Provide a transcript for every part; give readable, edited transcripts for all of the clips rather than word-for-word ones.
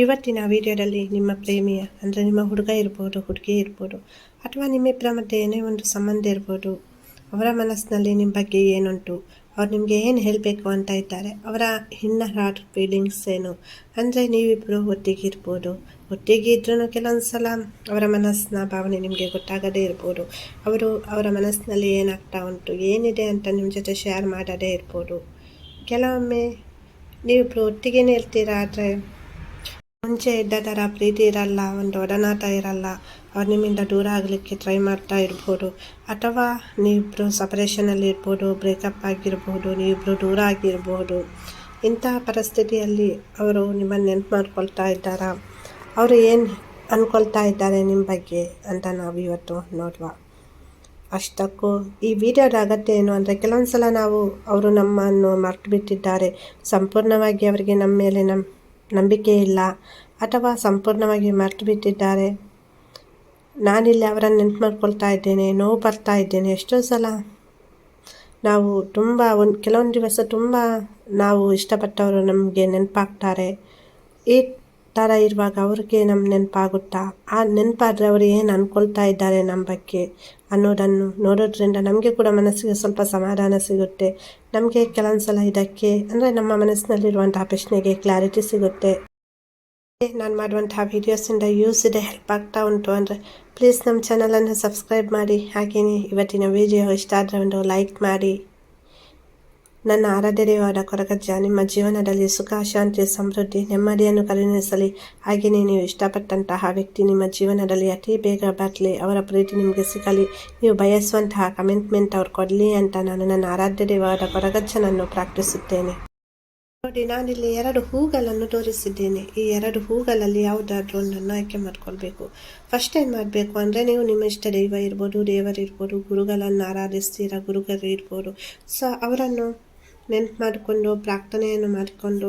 ಇವತ್ತಿನ ವಿಡಿಯೋದಲ್ಲಿ ನಿಮ್ಮ ಪ್ರೇಮಿಯ ಅಂದರೆ ನಿಮ್ಮ ಹುಡುಗ ಇರ್ಬೋದು, ಹುಡುಗಿ ಇರ್ಬೋದು, ಅಥವಾ ನಿಮ್ಮಿಬ್ಬರ ಮಧ್ಯೆ ಏನೇ ಒಂದು ಸಂಬಂಧ ಇರ್ಬೋದು. ಅವರ ಮನಸ್ಸಿನಲ್ಲಿ ನಿಮ್ಮ ಬಗ್ಗೆ ಏನುಂಟು, ಅವ್ರು ನಿಮಗೆ ಏನು ಹೇಳಬೇಕು ಅಂತ ಇದ್ದಾರೆ, ಅವರ ಇನ್ನರ್ ಹಾರ್ಟ್ ಫೀಲಿಂಗ್ಸ್ ಏನು, ಅಂದರೆ ನೀವಿಬ್ಬರು ಒಟ್ಟಿಗೆ ಇರ್ಬೋದು. ಒಟ್ಟಿಗೆ ಇದ್ರೂ ಕೆಲವೊಂದು ಸಲ ಅವರ ಮನಸ್ಸಿನ ಭಾವನೆ ನಿಮಗೆ ಗೊತ್ತಾಗದೇ ಇರ್ಬೋದು. ಅವರ ಮನಸ್ಸಿನಲ್ಲಿ ಏನಾಗ್ತಾ ಉಂಟು, ಏನಿದೆ ಅಂತ ನಿಮ್ಮ ಜೊತೆ ಶೇರ್ ಮಾಡದೇ ಇರ್ಬೋದು. ಕೆಲವೊಮ್ಮೆ ನೀವಿಬ್ಬರು ಒಟ್ಟಿಗೇನೆ ಇರ್ತೀರಾ, ಆದರೆ ಮುಂಚೆ ಇದ್ದ ಥರ ಪ್ರೀತಿ ಇರಲ್ಲ, ಒಂದು ಒಡನಾಟ ಇರಲ್ಲ. ಅವ್ರು ನಿಮ್ಮಿಂದ ದೂರ ಆಗಲಿಕ್ಕೆ ಟ್ರೈ ಮಾಡ್ತಾ ಇರ್ಬೋದು, ಅಥವಾ ನೀವಿಬ್ಬರು ಸಪರೇಷನಲ್ಲಿ ಇರ್ಬೋದು, ಬ್ರೇಕಪ್ ಆಗಿರ್ಬೋದು, ನೀವಿಬ್ಬರು ದೂರ ಆಗಿರ್ಬೋದು. ಇಂತಹ ಪರಿಸ್ಥಿತಿಯಲ್ಲಿ ಅವರು ನಿಮ್ಮನ್ನು ನೆನ್ಪು ಮಾಡ್ಕೊಳ್ತಾ ಇದ್ದಾರಾ, ಅವರು ಏನು ಅಂದ್ಕೊಳ್ತಾ ಇದ್ದಾರೆ ನಿಮ್ಮ ಬಗ್ಗೆ ಅಂತ ನಾವು ಇವತ್ತು ನೋಡುವ. ಅಷ್ಟಕ್ಕೂ ಈ ವಿಡಿಯೋದ ಅಗತ್ಯ ಏನು ಅಂದರೆ, ಕೆಲವೊಂದು ಸಲ ಅವರು ನಮ್ಮನ್ನು ಮರೆತು ಬಿಟ್ಟಿದ್ದಾರೆ, ಸಂಪೂರ್ಣವಾಗಿ ಅವರಿಗೆ ನಮ್ಮ ಮೇಲೆ ನಂಬಿಕೆ ಇಲ್ಲ, ಅಥವಾ ಸಂಪೂರ್ಣವಾಗಿ ಮರೆತು ಬಿಟ್ಟಿದ್ದಾರೆ. ನಾನಿಲ್ಲಿ ಅವರನ್ನು ನೆನ್ಪು ಮಾಡ್ಕೊಳ್ತಾ ಇದ್ದೇನೆ, ನೋವು ಬರ್ತಾ ಇದ್ದೇನೆ. ಎಷ್ಟೋ ಸಲ ನಾವು ಕೆಲವೊಂದು ದಿವಸ ತುಂಬ ನಾವು ಇಷ್ಟಪಟ್ಟವರು ನಮಗೆ ನೆನಪಾಗ್ತಾರೆ. ಈ ಥರ ಇರುವಾಗ ಅವ್ರಿಗೆ ನಮ್ಮ ನೆನಪಾಗುತ್ತಾ, ಆ ನೆನಪಾದರೆ ಅವರು ಏನು ಅಂದ್ಕೊಳ್ತಾ ಇದ್ದಾರೆ ನಮ್ಮ ಬಗ್ಗೆ ಅನ್ನೋದನ್ನು ನೋಡೋದ್ರಿಂದ ನಮಗೆ ಕೂಡ ಮನಸ್ಸಿಗೆ ಸ್ವಲ್ಪ ಸಮಾಧಾನ ಸಿಗುತ್ತೆ. ನಮಗೆ ಕೆಲವೊಂದು ಸಲ ಇದಕ್ಕೆ ಅಂದರೆ ನಮ್ಮ ಮನಸ್ಸಿನಲ್ಲಿರುವಂತಹ ಪ್ರಶ್ನೆಗೆ ಕ್ಲಾರಿಟಿ ಸಿಗುತ್ತೆ. ನಾನು ಮಾಡುವಂತಹ ವೀಡಿಯೋಸಿಂದ ಯೂಸ್ ಇದೆ, ಹೆಲ್ಪ್ ಆಗ್ತಾ ಉಂಟು ಅಂದರೆ ಪ್ಲೀಸ್ ನಮ್ಮ ಚಾನಲನ್ನು ಸಬ್ಸ್ಕ್ರೈಬ್ ಮಾಡಿ. ಹಾಗೆಯೇ ಇವತ್ತಿನ ವಿಡಿಯೋ ಇಷ್ಟ ಆದರೆ ಒಂದು ಲೈಕ್ ಮಾಡಿ. ನನ್ನ ಆರಾಧ್ಯ ದೇವರಾದ ಕೊರಗಜ್ಜ ನಿಮ್ಮ ಜೀವನದಲ್ಲಿ ಸುಖ, ಶಾಂತಿ, ಸಮೃದ್ಧಿ, ನೆಮ್ಮದಿಯನ್ನು ಕರುಣಿಸಲಿ. ಹಾಗೆಯೇ ನೀವು ಇಷ್ಟಪಟ್ಟಂತಹ ವ್ಯಕ್ತಿ ನಿಮ್ಮ ಜೀವನದಲ್ಲಿ ಅತಿ ಬೇಗ ಬರಲಿ, ಅವರ ಪ್ರೀತಿ ನಿಮಗೆ ಸಿಗಲಿ, ನೀವು ಬಯಸುವಂತಹ ಕಮಿಟ್ಮೆಂಟ್ ಅವ್ರು ಕೊಡಲಿ ಅಂತ ನಾನು ನನ್ನ ಆರಾಧ್ಯ ದೇವರಾದ ಕೊರಗಜ್ಜನನ್ನು ಪ್ರಾರ್ಥಿಸುತ್ತೇನೆ. ನೋಡಿ, ನಾನಿಲ್ಲಿ 2 ಹೂಗಳನ್ನು ತೋರಿಸಿದ್ದೇನೆ. ಈ 2 ಹೂಗಳಲ್ಲಿ ಯಾವುದಾದ್ರೂ ಒಂದನ್ನು ಆಯ್ಕೆ ಮಾಡ್ಕೊಳ್ಬೇಕು. ಫಸ್ಟ್ ಏನು ಮಾಡಬೇಕು ಅಂದರೆ, ನೀವು ನಿಮ್ಮ ಇಷ್ಟ ದೈವ ಇರ್ಬೋದು, ದೇವರಿರ್ಬೋದು, ಗುರುಗಳನ್ನು ಆರಾಧಿಸ್ತೀರಾ, ಗುರುಗಳು ಇರ್ಬೋದು. ಸೊ ಅವರನ್ನು ನೆನ್ಪು ಮಾಡಿಕೊಂಡು ಪ್ರಾರ್ಥನೆಯನ್ನು ಮಾಡಿಕೊಂಡು,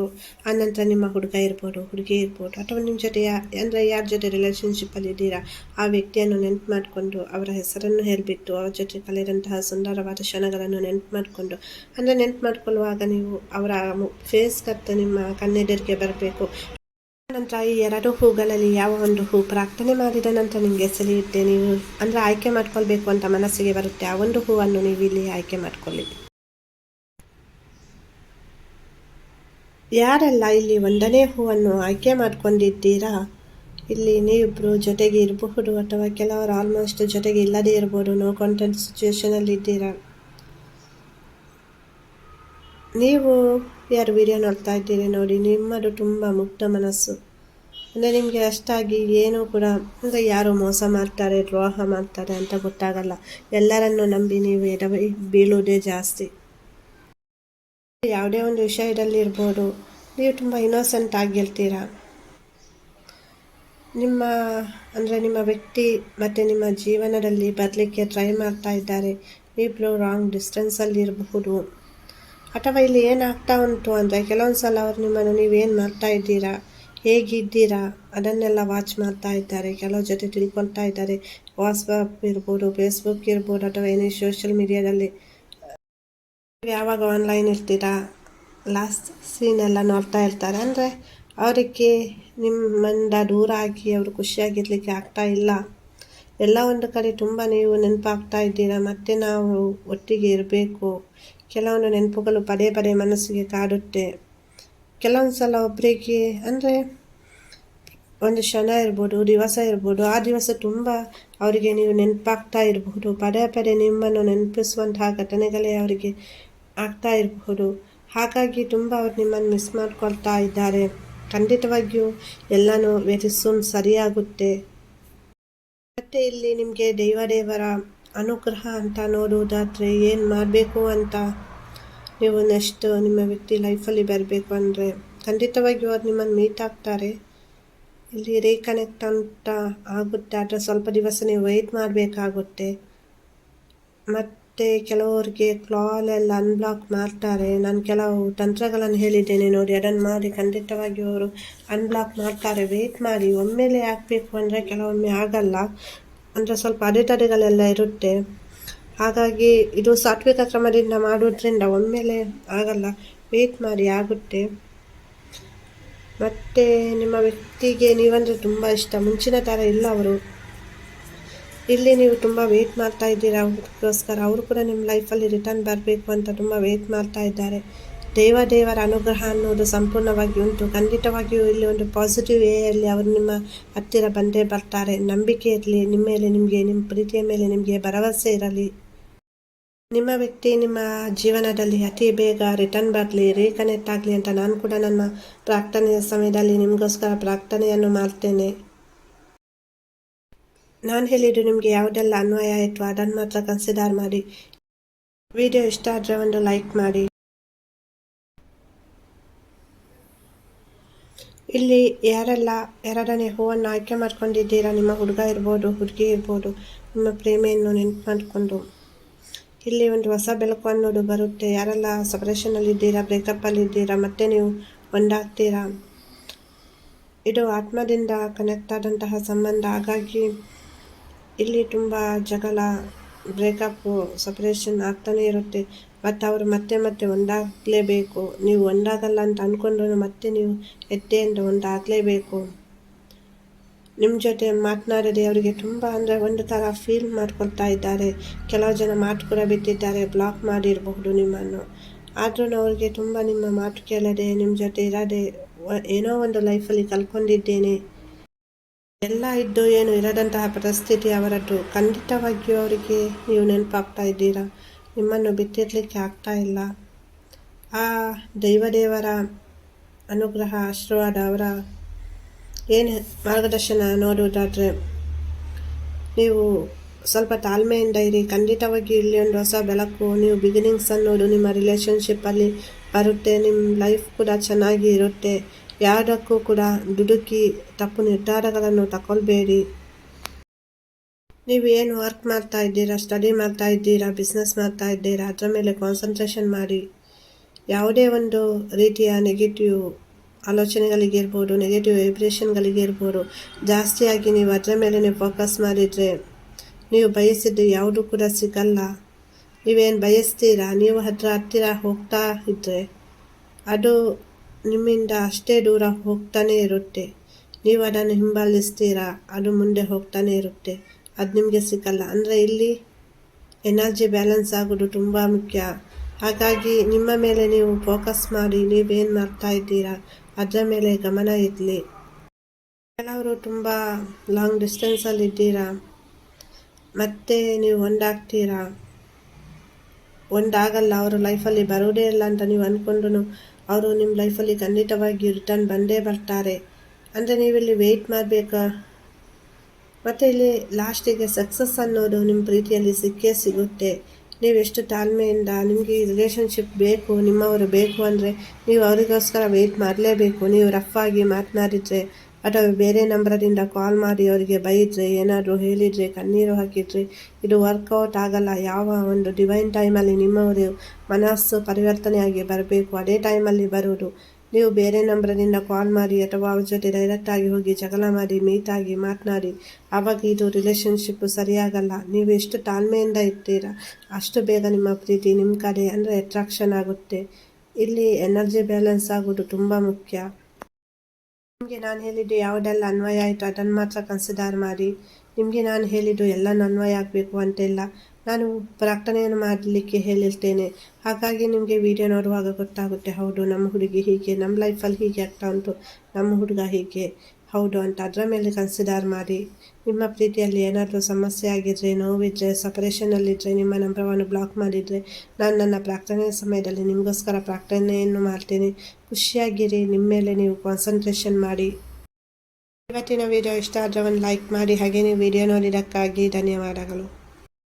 ಆನಂತರ ನಿಮ್ಮ ಹುಡುಗ ಇರ್ಬೋದು, ಹುಡುಗಿ ಇರ್ಬೋದು, ಅಥವಾ ನಿಮ್ಮ ಜೊತೆ ಅಂದರೆ ಯಾರ ಜೊತೆ ರಿಲೇಷನ್ಶಿಪ್ಪಲ್ಲಿ ಇದ್ದೀರಾ ಆ ವ್ಯಕ್ತಿಯನ್ನು ನೆನ್ಪು ಮಾಡಿಕೊಂಡು, ಅವರ ಹೆಸರನ್ನು ಹೇಳಿಬಿಟ್ಟು, ಅವರ ಜೊತೆ ಕಳೆದಂತಹ ಸುಂದರವಾದ ಕ್ಷಣಗಳನ್ನು ನೆನ್ಪು ಮಾಡಿಕೊಂಡು, ಅಂದರೆ ನೆನ್ಪು ಮಾಡಿಕೊಳ್ಳುವಾಗ ನೀವು ಅವರ ಫೇಸ್ ಕಟ್ಟು ನಿಮ್ಮ ಕಣ್ಣೆದುರಿಗೆ ಬರಬೇಕು. ನಂತರ ಈ 2 ಹೂಗಳಲ್ಲಿ ಯಾವ ಒಂದು ಹೂ ಪ್ರಾರ್ಥನೆ ಮಾಡಿದ ನಂತರ ನಿಮಗೆ ಸೆಳೆಯುತ್ತೆ, ನೀವು ಅಂದರೆ ಆಯ್ಕೆ ಮಾಡ್ಕೊಳ್ಬೇಕು ಅಂತ ಮನಸ್ಸಿಗೆ ಬರುತ್ತೆ, ಆ ಒಂದು ಹೂವನ್ನು ನೀವು ಇಲ್ಲಿ ಆಯ್ಕೆ ಮಾಡ್ಕೊಳ್ಳಿ. ಯಾರೆಲ್ಲ ಇಲ್ಲಿ 1ನೇ ಹೂವನ್ನು ಆಯ್ಕೆ ಮಾಡ್ಕೊಂಡಿದ್ದೀರಾ, ಇಲ್ಲಿ ನೀವಿಬ್ಬರು ಜೊತೆಗೆ ಇರಬಹುದು, ಅಥವಾ ಕೆಲವರು ಆಲ್ಮೋಸ್ಟ್ ಜೊತೆಗೆ ಇಲ್ಲದೇ ಇರ್ಬೋದು, ನೋ ಕಾಂಟ್ಯಾಕ್ಟ್ ಸಿಚುವೇಶನಲ್ಲಿ ಇದ್ದೀರಾ. ನೀವು ಯಾರು ವಿಡಿಯೋ ನೋಡ್ತಾ ಇದ್ದೀರಿ ನೋಡಿ, ನಿಮ್ಮದು ತುಂಬ ಮುಗ್ಧ ಮನಸ್ಸು. ಅಂದರೆ ನಿಮಗೆ ಅಷ್ಟಾಗಿ ಏನೂ ಕೂಡ ಅಂದರೆ ಯಾರು ಮೋಸ ಮಾಡ್ತಾರೆ, ದ್ರೋಹ ಮಾಡ್ತಾರೆ ಅಂತ ಗೊತ್ತಾಗಲ್ಲ. ಎಲ್ಲರನ್ನು ನಂಬಿ ನೀವು ಬೀಳುವುದೇ ಜಾಸ್ತಿ. ಯಾವುದೇ ಒಂದು ವಿಷಯದಲ್ಲಿ ಇರ್ಬೋದು, ನೀವು ತುಂಬ ಇನ್ನೋಸೆಂಟ್ ಆಗಿರ್ತೀರ. ನಿಮ್ಮ ವ್ಯಕ್ತಿ ಮತ್ತು ನಿಮ್ಮ ಜೀವನದಲ್ಲಿ ಬರಲಿಕ್ಕೆ ಟ್ರೈ ಮಾಡ್ತಾ ಇದ್ದಾರೆ. ನೀವಿಬ್ಬರು ರಾಂಗ್ ಡಿಸ್ಟೆನ್ಸಲ್ಲಿ ಇರಬಹುದು, ಅಥವಾ ಇಲ್ಲಿ ಏನಾಗ್ತಾ ಉಂಟು ಅಂದರೆ, ಕೆಲವೊಂದು ಸಲ ಅವ್ರು ನಿಮ್ಮನ್ನು ನೀವೇನು ಮಾಡ್ತಾ ಇದ್ದೀರಾ, ಹೇಗಿದ್ದೀರಾ ಅದನ್ನೆಲ್ಲ ವಾಚ್ ಮಾಡ್ತಾ ಇದ್ದಾರೆ. ಕೆಲವ್ರ ಜೊತೆ ತಿಳ್ಕೊಳ್ತಾ ಇದ್ದಾರೆ. ವಾಟ್ಸಪ್ ಇರ್ಬೋದು, ಫೇಸ್ಬುಕ್ ಇರ್ಬೋದು, ಅಥವಾ ಏನೇ ಸೋಷಿಯಲ್ ಮೀಡಿಯಾದಲ್ಲಿ ಯಾವಾಗ ಆನ್ಲೈನ್ ಇರ್ತೀರಾ ಲಾಸ್ಟ್ ಸೀನೆಲ್ಲ ನೋಡ್ತಾ ಇರ್ತಾರೆ. ಅಂದರೆ ಅವರಿಗೆ ನಿಮ್ಮಿಂದ ದೂರ ಆಗಿ ಅವರು ಖುಷಿಯಾಗಿರ್ಲಿಕ್ಕೆ ಆಗ್ತಾ ಇಲ್ಲ. ಎಲ್ಲ ಒಂದು ಕಡೆ ತುಂಬ ನೀವು ನೆನಪಾಗ್ತಾ ಇದ್ದೀರಾ, ಮತ್ತು ನಾವು ಒಟ್ಟಿಗೆ ಇರಬೇಕು. ಕೆಲವೊಂದು ನೆನಪುಗಳು ಪದೇ ಪದೇ ಮನಸ್ಸಿಗೆ ಕಾಡುತ್ತೆ. ಕೆಲವೊಂದು ಸಲ ಒಬ್ಬರಿಗೆ ಅಂದರೆ ಒಂದು ಕ್ಷಣ ಇರ್ಬೋದು, ದಿವಸ ಇರ್ಬೋದು, ಆ ದಿವಸ ತುಂಬ ಅವರಿಗೆ ನೀವು ನೆನಪಾಗ್ತಾ ಇರಬಹುದು. ಪದೇ ಪದೇ ನಿಮ್ಮನ್ನು ನೆನಪಿಸುವಂತಹ ಘಟನೆಗಳೇ ಅವರಿಗೆ ಆಗ್ತಾ ಇರಬಹುದು. ಹಾಗಾಗಿ ತುಂಬ ಅವ್ರು ನಿಮ್ಮನ್ನು ಮಿಸ್ ಮಾಡ್ಕೊಳ್ತಾ ಇದ್ದಾರೆ. ಖಂಡಿತವಾಗಿಯೂ ಎಲ್ಲನೂ ವೆರಿ ಸೂನ್ ಸರಿಯಾಗುತ್ತೆ. ಮತ್ತು ಇಲ್ಲಿ ನಿಮಗೆ ದೇವರ ಅನುಗ್ರಹ ಅಂತ ನೋಡುವುದಾದರೆ, ಏನು ಮಾಡಬೇಕು ಅಂತ ನೀವು ನೆಕ್ಸ್ಟ್ ನಿಮ್ಮ ವ್ಯಕ್ತಿ ಲೈಫಲ್ಲಿ ಬರಬೇಕು ಅಂದರೆ ಖಂಡಿತವಾಗಿಯೂ ಅವ್ರು ನಿಮ್ಮನ್ನು ಮೀಟ್ ಆಗ್ತಾರೆ. ಇಲ್ಲಿ ರೀಕನೆಕ್ಟ್ ಅಂತ ಆಗುತ್ತೆ, ಆದರೆ ಸ್ವಲ್ಪ ದಿವಸ ನೀವು ವೆಯ್ಟ್ ಮಾಡಬೇಕಾಗುತ್ತೆ. ಮತ್ತು ಕೆಲವರಿಗೆ ಕಾಲೆಲ್ಲ ಅನ್ಬ್ಲಾಕ್ ಮಾಡ್ತಾರೆ. ನಾನು ಕೆಲವು ತಂತ್ರಗಳನ್ನು ಹೇಳಿದ್ದೇನೆ ನೋಡಿ, ಅದನ್ನು ಮಾಡಿ ಖಂಡಿತವಾಗಿಯೂ ಅವರು ಅನ್ಬ್ಲಾಕ್ ಮಾಡ್ತಾರೆ. ವೆಯ್ಟ್ ಮಾಡಿ. ಒಮ್ಮೆಲೆ ಆಗಬೇಕು ಅಂದರೆ ಕೆಲವೊಮ್ಮೆ ಆಗಲ್ಲ, ಅಂದರೆ ಸ್ವಲ್ಪ ಅಡೆತಡೆಗಳೆಲ್ಲ ಇರುತ್ತೆ. ಹಾಗಾಗಿ ಇದು ಸಾತ್ವಿಕ ಕ್ರಮದಿಂದ ಮಾಡೋದ್ರಿಂದ ಒಮ್ಮೆಲೆ ಆಗಲ್ಲ, ವೆಯ್ಟ್ ಮಾಡಿ, ಆಗುತ್ತೆ. ಮತ್ತು ನಿಮ್ಮ ವ್ಯಕ್ತಿಗೆ ನೀವಂದರೆ ತುಂಬ ಇಷ್ಟ, ಮುಂಚಿನ ಥರ ಇಲ್ಲ ಅವರು. ಇಲ್ಲಿ ನೀವು ತುಂಬ ವೆಯ್ಟ್ ಮಾಡ್ತಾ ಇದ್ದೀರಾ ಅವ್ರಿಗೋಸ್ಕರ. ಅವರು ಕೂಡ ನಿಮ್ಮ ಲೈಫಲ್ಲಿ ರಿಟರ್ನ್ ಬರಬೇಕು ಅಂತ ತುಂಬ ವೆಯ್ಟ್ ಮಾಡ್ತಾ ಇದ್ದಾರೆ. ದೇವರ ಅನುಗ್ರಹ ಅನ್ನೋದು ಸಂಪೂರ್ಣವಾಗಿ ಉಂಟು. ಖಂಡಿತವಾಗಿಯೂ ಇಲ್ಲಿ ಒಂದು ಪಾಸಿಟಿವ್ ವೇಯಲ್ಲಿ ಅವರು ನಿಮ್ಮ ಹತ್ತಿರ ಬಂದೇ ಬರ್ತಾರೆ. ನಂಬಿಕೆ ಇರಲಿ ನಿಮ್ಮ ಮೇಲೆ, ನಿಮ್ಮ ಪ್ರೀತಿಯ ಮೇಲೆ ನಿಮಗೆ ಭರವಸೆ ಇರಲಿ. ನಿಮ್ಮ ವ್ಯಕ್ತಿ ನಿಮ್ಮ ಜೀವನದಲ್ಲಿ ಅತಿ ಬೇಗ ರಿಟರ್ನ್ ಬರಲಿ, ರೀಕನೆಕ್ಟ್ ಆಗಲಿ ಅಂತ ನಾನು ಕೂಡ ನನ್ನ ಪ್ರಾರ್ಥನೆಯ ಸಮಯದಲ್ಲಿ ನಿಮಗೋಸ್ಕರ ಪ್ರಾರ್ಥನೆಯನ್ನು ಮಾಡ್ತೇನೆ. ನಾನು ಹೇಳಿದ್ದು ನಿಮಗೆ ಯಾವುದೆಲ್ಲ ಅನ್ವಯ ಆಯಿತು ಅದನ್ನು ಮಾತ್ರ ಕನ್ಸಿಡರ್ ಮಾಡಿ. ವಿಡಿಯೋ ಇಷ್ಟ ಆದರೆ ಒಂದು ಲೈಕ್ ಮಾಡಿ. ಇಲ್ಲಿ ಯಾರೆಲ್ಲ ಎರಡನೇ ಹೂವನ್ನು ಆಯ್ಕೆ ಮಾಡ್ಕೊಂಡಿದ್ದೀರಾ, ನಿಮ್ಮ ಹುಡುಗ ಇರ್ಬೋದು, ಹುಡುಗಿ ಇರ್ಬೋದು, ನಿಮ್ಮ ಪ್ರೇಮಿಯನ್ನು ನೆನಪು ಮಾಡಿಕೊಂಡು ಇಲ್ಲಿ ಒಂದು ಹೊಸ ಬೆಳಕು ಅನ್ನೋದು ಬರುತ್ತೆ. ಯಾರೆಲ್ಲ ಸಪರೇಷನಲ್ಲಿದ್ದೀರಾ, ಬ್ರೇಕಪ್ಪಲ್ಲಿದ್ದೀರಾ, ಮತ್ತೆ ನೀವು ಒಂದಾಗ್ತೀರಾ. ಇದು ಆತ್ಮದಿಂದ ಕನೆಕ್ಟ್ ಆದಂತಹ ಸಂಬಂಧ. ಹಾಗಾಗಿ ಇಲ್ಲಿ ತುಂಬ ಜಗಳ, ಬ್ರೇಕಪ್ಪು, ಸಪರೇಷನ್ ಆಗ್ತಾನೆ ಇರುತ್ತೆ. ಮತ್ತು ಅವರು ಮತ್ತೆ ಒಂದಾಗಲೇಬೇಕು. ನೀವು ಒಂದಾಗಲ್ಲ ಅಂತ ಅಂದ್ಕೊಂಡ್ರು ಮತ್ತೆ ನೀವು ಎದ್ದೆಯಿಂದ ಒಂದಾಗಲೇಬೇಕು. ನಿಮ್ಮ ಜೊತೆ ಮಾತನಾಡದೆ ಅವರಿಗೆ ತುಂಬ ಅಂದರೆ ಒಂದು ಥರ ಫೀಲ್ ಮಾಡ್ಕೊಳ್ತಾ ಇದ್ದಾರೆ. ಕೆಲವು ಜನ ಮಾತು ಕೂಡ ಬಿಟ್ಟಿದ್ದಾರೆ, ಬ್ಲಾಕ್ ಮಾಡಿರಬಹುದು ನಿಮ್ಮನ್ನು. ಆದ್ರೂ ಅವ್ರಿಗೆ ತುಂಬ ನಿಮ್ಮ ಮಾತು ಕೇಳದೆ, ನಿಮ್ಮ ಜೊತೆ ಇರದೆ, ಏನೋ ಒಂದು ಲೈಫಲ್ಲಿ ಕಲ್ಕೊಂಡಿದ್ದೇನೆ ಎಲ್ಲ ಇದ್ದು ಏನು ಇರದಂತಹ ಪರಿಸ್ಥಿತಿ ಅವರದ್ದು. ಖಂಡಿತವಾಗಿಯೂ ಅವರಿಗೆ ನೀವು ನೆನಪಾಗ್ತಾ ಇದ್ದೀರಾ. ನಿಮ್ಮನ್ನು ಬಿಟ್ಟಿರಲಿಕ್ಕೆ ಆಗ್ತಾ ಇಲ್ಲ. ಆ ದೇವರ ಅನುಗ್ರಹ, ಆಶೀರ್ವಾದ, ಅವರ ಏನು ಮಾರ್ಗದರ್ಶನ ನೋಡುವುದಾದರೆ ನೀವು ಸ್ವಲ್ಪ ತಾಳ್ಮೆಯಿಂದ ಇರಿ. ಖಂಡಿತವಾಗಿ ಇಲ್ಲಿ ಒಂದು ಹೊಸ ಬೆಳಕು, ನೀವು ಬಿಗಿನಿಂಗ್ಸ್ ಅನ್ನೋದು ನಿಮ್ಮ ರಿಲೇಷನ್ಶಿಪ್ಪಲ್ಲಿ ಬರುತ್ತೆ. ನಿಮ್ಮ ಲೈಫ್ ಕೂಡ ಚೆನ್ನಾಗಿ ಇರುತ್ತೆ. ಯಾವುದಕ್ಕೂ ಕೂಡ ದುಡುಕಿ ತಪ್ಪು ನಿರ್ಧಾರಗಳನ್ನು ತಗೊಳ್ಬೇಡಿ. ನೀವು ಏನು ವರ್ಕ್ ಮಾಡ್ತಾ ಇದ್ದೀರಾ, ಸ್ಟಡಿ ಮಾಡ್ತಾ ಇದ್ದೀರಾ, ಬಿಸ್ನೆಸ್ ಮಾಡ್ತಾ ಇದ್ದೀರಾ, ಅದರ ಮೇಲೆ ಕಾನ್ಸಂಟ್ರೇಷನ್ ಮಾಡಿ. ಯಾವುದೇ ಒಂದು ರೀತಿಯ ನೆಗೆಟಿವ್ ಆಲೋಚನೆಗಳಿಗಿರ್ಬೋದು, ನೆಗೆಟಿವ್ ವೈಬ್ರೇಷನ್ಗಳಿಗಿರ್ಬೋದು, ಜಾಸ್ತಿಯಾಗಿ ನೀವು ಅದರ ಮೇಲೆ ಫೋಕಸ್ ಮಾಡಿದರೆ ನೀವು ಬಯಸಿದ್ದು ಯಾವುದೂ ಕೂಡ ಸಿಗಲ್ಲ. ನೀವೇನು ಬಯಸ್ತೀರಾ, ನೀವು ಹತ್ತಿರ ಹೋಗ್ತಾ ಇದ್ದರೆ ಅದು ನಿಮ್ಮಿಂದ ಅಷ್ಟೇ ದೂರ ಹೋಗ್ತಾನೆ ಇರುತ್ತೆ. ನೀವು ಅದನ್ನು ಹಿಂಬಾಲಿಸ್ತೀರಾ, ಅದು ಮುಂದೆ ಹೋಗ್ತಾನೆ ಇರುತ್ತೆ. ಅದು ನಿಮಗೆ ಸಿಗಲ್ಲ. ಅಂದರೆ ಇಲ್ಲಿ ಎನರ್ಜಿ ಬ್ಯಾಲೆನ್ಸ್ ಆಗೋದು ತುಂಬ ಮುಖ್ಯ. ಹಾಗಾಗಿ ನಿಮ್ಮ ಮೇಲೆ ನೀವು ಫೋಕಸ್ ಮಾಡಿ, ನೀವೇನು ಮಾಡ್ತಾ ಇದ್ದೀರಾ ಅದರ ಮೇಲೆ ಗಮನ ಇರಲಿ. ಕೆಲವರು ತುಂಬ ಲಾಂಗ್ ಡಿಸ್ಟೆನ್ಸಲ್ಲಿದ್ದೀರಾ, ಮತ್ತೆ ನೀವು ಒಂದಾಗ್ತೀರಾ, ಒಂದಾಗಲ್ಲ, ಅವರು ಲೈಫಲ್ಲಿ ಬರೋದೇ ಇಲ್ಲ ಅಂತ ನೀವು ಅಂದ್ಕೊಂಡ್ರು ಅವರು ನಿಮ್ಮ ಲೈಫಲ್ಲಿ ಖಂಡಿತವಾಗಿ ರಿಟರ್ನ್ ಬಂದೇ ಬರ್ತಾರೆ. ಅಂದರೆ ನೀವಿಲ್ಲಿ ವೆಯ್ಟ್ ಮಾಡಬೇಕಾ. ಮತ್ತು ಇಲ್ಲಿ ಲಾಸ್ಟಿಗೆ ಸಕ್ಸಸ್ ಅನ್ನೋದು ನಿಮ್ಮ ಪ್ರೀತಿಯಲ್ಲಿ ಸಿಕ್ಕೇ ಸಿಗುತ್ತೆ. ನೀವೆಷ್ಟು ತಾಳ್ಮೆಯಿಂದ, ನಿಮಗೆ ಈ ರಿಲೇಷನ್ಶಿಪ್ ಬೇಕು, ನಿಮ್ಮವರು ಬೇಕು ಅಂದರೆ ನೀವು ಅವರಿಗೋಸ್ಕರ ವೆಯ್ಟ್ ಮಾಡಲೇಬೇಕು. ನೀವು ರಫ್ ಆಗಿ ಮಾತನಾಡಿದರೆ ಅಥವಾ ಬೇರೆ ನಂಬರದಿಂದ ಕಾಲ್ ಮಾಡಿ ಅವರಿಗೆ ಬೈದರೆ, ಏನಾದರೂ ಹೇಳಿದರೆ, ಕಣ್ಣೀರು ಹಾಕಿದರೆ ಇದು ವರ್ಕೌಟ್ ಆಗಲ್ಲ. ಯಾವ ಒಂದು ಡಿವೈನ್ ಟೈಮಲ್ಲಿ ನಿಮ್ಮವರು ಮನಸ್ಸು ಪರಿವರ್ತನೆಯಾಗಿ ಬರಬೇಕು, ಅದೇ ಟೈಮಲ್ಲಿ ಬರೋದು. ನೀವು ಬೇರೆ ನಂಬರದಿಂದ ಕಾಲ್ ಮಾಡಿ ಅಥವಾ ಅವ್ರ ಜೊತೆ ಡೈರೆಕ್ಟಾಗಿ ಹೋಗಿ ಜಗಳ ಮಾಡಿ, ಮೀಟಾಗಿ ಮಾತನಾಡಿ, ಆವಾಗ ಇದು ರಿಲೇಷನ್ಶಿಪ್ಪು ಸರಿಯಾಗಲ್ಲ. ನೀವು ಎಷ್ಟು ತಾಳ್ಮೆಯಿಂದ ಇರ್ತೀರಾ ಅಷ್ಟು ಬೇಗ ನಿಮ್ಮ ಪ್ರೀತಿ ನಿಮ್ಮ ಕಡೆ ಅಂದರೆ ಅಟ್ರಾಕ್ಷನ್ ಆಗುತ್ತೆ. ಇಲ್ಲಿ ಎನರ್ಜಿ ಬ್ಯಾಲೆನ್ಸ್ ಆಗೋದು ತುಂಬ ಮುಖ್ಯ. ನಿಮಗೆ ನಾನು ಹೇಳಿದ್ದು ಯಾವುದೆಲ್ಲ ಅನ್ವಯ ಆಯಿತು ಅದನ್ನು ಮಾತ್ರ ಕನ್ಸಿಡರ್ ಮಾಡಿ. ನಿಮಗೆ ನಾನು ಹೇಳಿದ್ದು ಎಲ್ಲ ಅನ್ವಯ ಆಗಬೇಕು ಅಂತೆಲ್ಲ ನಾನು ಪ್ರಾರ್ಥನೆಯನ್ನು ಮಾಡಲಿಕ್ಕೆ ಹೇಳಿರ್ತೇನೆ. ಹಾಗಾಗಿ ನಿಮಗೆ ವಿಡಿಯೋ ನೋಡುವಾಗ ಗೊತ್ತಾಗುತ್ತೆ, ಹೌದು ನಮ್ಮ ಹುಡುಗಿ ಹೀಗೆ, ನಮ್ಮ ಲೈಫಲ್ಲಿ ಹೀಗೆ ಆಗ್ತಾ ಉಂಟು, ನಮ್ಮ ಹುಡುಗ ಹೀಗೆ, ಹೌದು ಅಂತ ಅದರ ಮೇಲೆ ಕನ್ಸಿಡರ್ ಮಾಡಿ. ನಿಮ್ಮ ಪ್ರೀತಿಯಲ್ಲಿ ಏನಾದರೂ ಸಮಸ್ಯೆ ಆಗಿದ್ದರೆ, ನೋವಿದ್ದರೆ, ಸಪರೇಷನಲ್ಲಿದ್ದರೆ, ನಿಮ್ಮ ನಂಬರವನ್ನು ಬ್ಲಾಕ್ ಮಾಡಿದರೆ ನಾನು ನನ್ನ ಪ್ರಾರ್ಥನೆಯ ಸಮಯದಲ್ಲಿ ನಿಮಗೋಸ್ಕರ ಪ್ರಾರ್ಥನೆಯನ್ನು ಮಾಡ್ತೇನೆ. ಖುಷಿಯಾಗಿರಿ, ನಿಮ್ಮ ಮೇಲೆ ನೀವು ಕಾನ್ಸಂಟ್ರೇಷನ್ ಮಾಡಿ. ಇವತ್ತಿನ ವಿಡಿಯೋ ಇಷ್ಟ ಆದರೆ ಒಂದು ಲೈಕ್ ಮಾಡಿ. ಹಾಗೆ ನೀವು ವಿಡಿಯೋ ನೋಡಿದ್ದಕ್ಕಾಗಿ ಧನ್ಯವಾದಗಳು.